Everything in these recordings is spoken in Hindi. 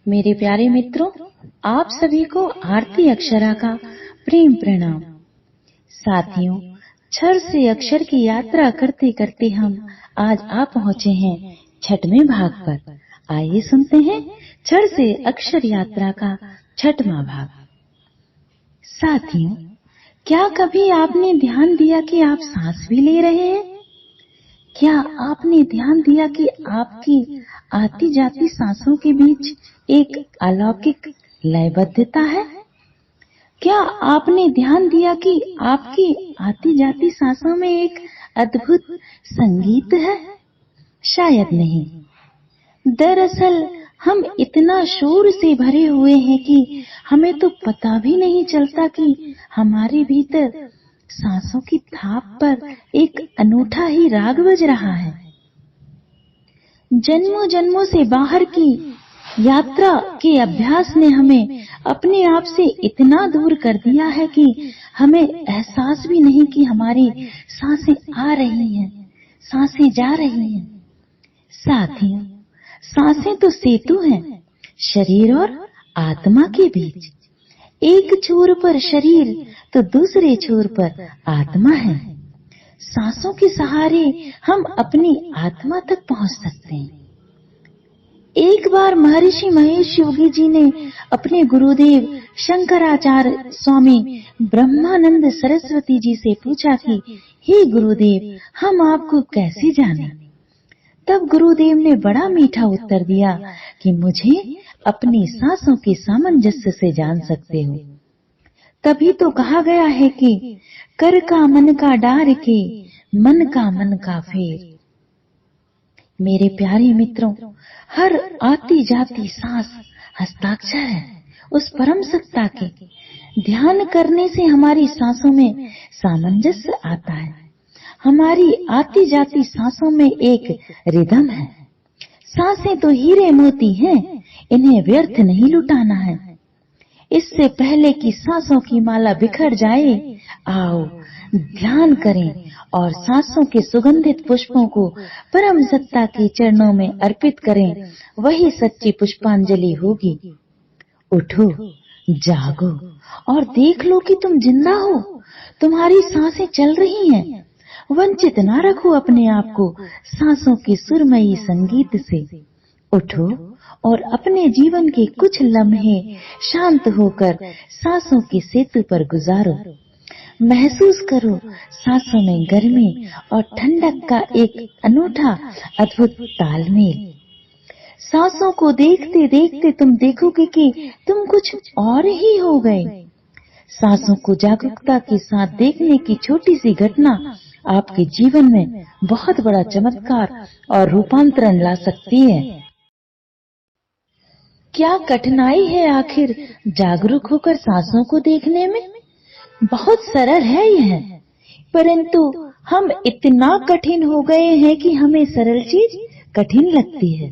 मेरे प्यारे मित्रों, आप सभी को आरती अक्षरा का प्रेम प्रणाम। साथियों, क्षर से अक्षर की यात्रा करते करते हम आज आ पहुँचे हैं छठवें भाग पर। आइए सुनते हैं क्षर से अक्षर यात्रा का छठवां भाग। साथियों, क्या कभी आपने ध्यान दिया कि आप सांस भी ले रहे हैं? क्या आपने ध्यान दिया कि आपकी आती जाती सांसों के बीच एक अलौकिक लयबद्धता है? क्या आपने ध्यान दिया कि आपकी आती जाती सांसों में एक अद्भुत संगीत है? शायद नहीं। दरअसल हम इतना शोर से भरे हुए हैं कि हमें तो पता भी नहीं चलता कि हमारे भीतर सांसों की थाप पर एक अनूठा ही राग बज रहा है। जन्मों जन्मों से बाहर की यात्रा के अभ्यास ने हमें अपने आप से इतना दूर कर दिया है कि हमें एहसास भी नहीं कि हमारी सांसें आ रही हैं, सांसें जा रही हैं। साथियों, सांसें तो सेतु हैं शरीर और आत्मा के बीच। एक छोर पर शरीर तो दूसरे छोर पर आत्मा है। सांसों के सहारे हम अपनी आत्मा तक पहुंच सकते हैं। एक बार महर्षि महेश योगी जी ने अपने गुरुदेव शंकराचार्य स्वामी ब्रह्मानंद सरस्वती जी से पूछा कि हे गुरुदेव, हम आपको कैसे जाने? तब गुरुदेव ने बड़ा मीठा उत्तर दिया कि मुझे अपनी सांसों के सामंजस्य से जान सकते हो। तभी तो कहा गया है कि कर का मन का डार के, मन का मन का फेर। मेरे प्यारे मित्रों, हर आती जाती सांस हस्ताक्षर है उस परम सत्ता के। ध्यान करने से हमारी सांसों में सामंजस्य आता है। हमारी आती जाती सांसों में एक रिदम है। सांसें तो हीरे मोती हैं, इन्हें व्यर्थ नहीं लुटाना है। इससे पहले कि सांसों की माला बिखर जाए, आओ ध्यान करें और सांसों के सुगंधित पुष्पों को परम सत्ता के चरणों में अर्पित करें। वही सच्ची पुष्पांजलि होगी। उठो, जागो और देख लो कि तुम जिंदा हो। तुम्हारी सांसें चल रही हैं। वंचित ना रखो अपने आप को सांसों के सुरमयी संगीत से। उठो और अपने जीवन के कुछ लम्हे शांत होकर सांसों के सेतु पर गुजारो। महसूस करो सांसों में गर्मी और ठंडक का एक अनूठा अद्भुत तालमेल। सांसों को देखते देखते तुम देखोगे कि तुम कुछ और ही हो गए। सांसों को जागरूकता के साथ देखने की छोटी सी घटना आपके जीवन में बहुत बड़ा चमत्कार और रूपांतरण ला सकती है। क्या कठिनाई है आखिर जागरूक होकर सांसों को देखने में? बहुत सरल है यह, परंतु हम इतना कठिन हो गए हैं कि हमें सरल चीज कठिन लगती है।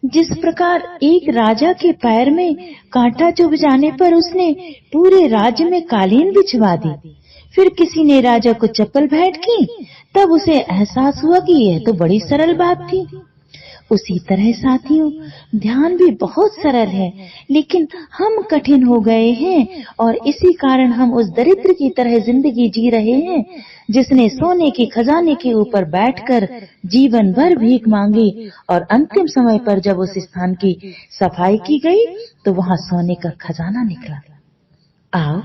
जिस प्रकार एक राजा के पैर में कांटा चुभ जाने पर उसने पूरे राज्य में कालीन बिछवा दी, फिर किसी ने राजा को चप्पल भेंट की, तब उसे एहसास हुआ कि यह तो बड़ी सरल बात थी। उसी तरह साथियों, ध्यान भी बहुत सरल है, लेकिन हम कठिन हो गए हैं और इसी कारण हम उस दरिद्र की तरह जिंदगी जी रहे हैं जिसने सोने के खजाने के ऊपर बैठकर जीवन भर भीख मांगी और अंतिम समय पर जब उस स्थान की सफाई की गई तो वहां सोने का खजाना निकला। आओ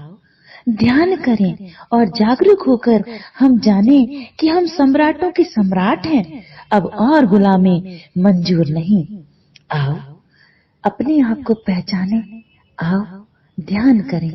ध्यान करें और जागरूक होकर हम जाने कि हम सम्राटों के सम्राट हैं, अब और गुलामी मंजूर नहीं। आओ अपने आप को पहचाने, आओ ध्यान करें।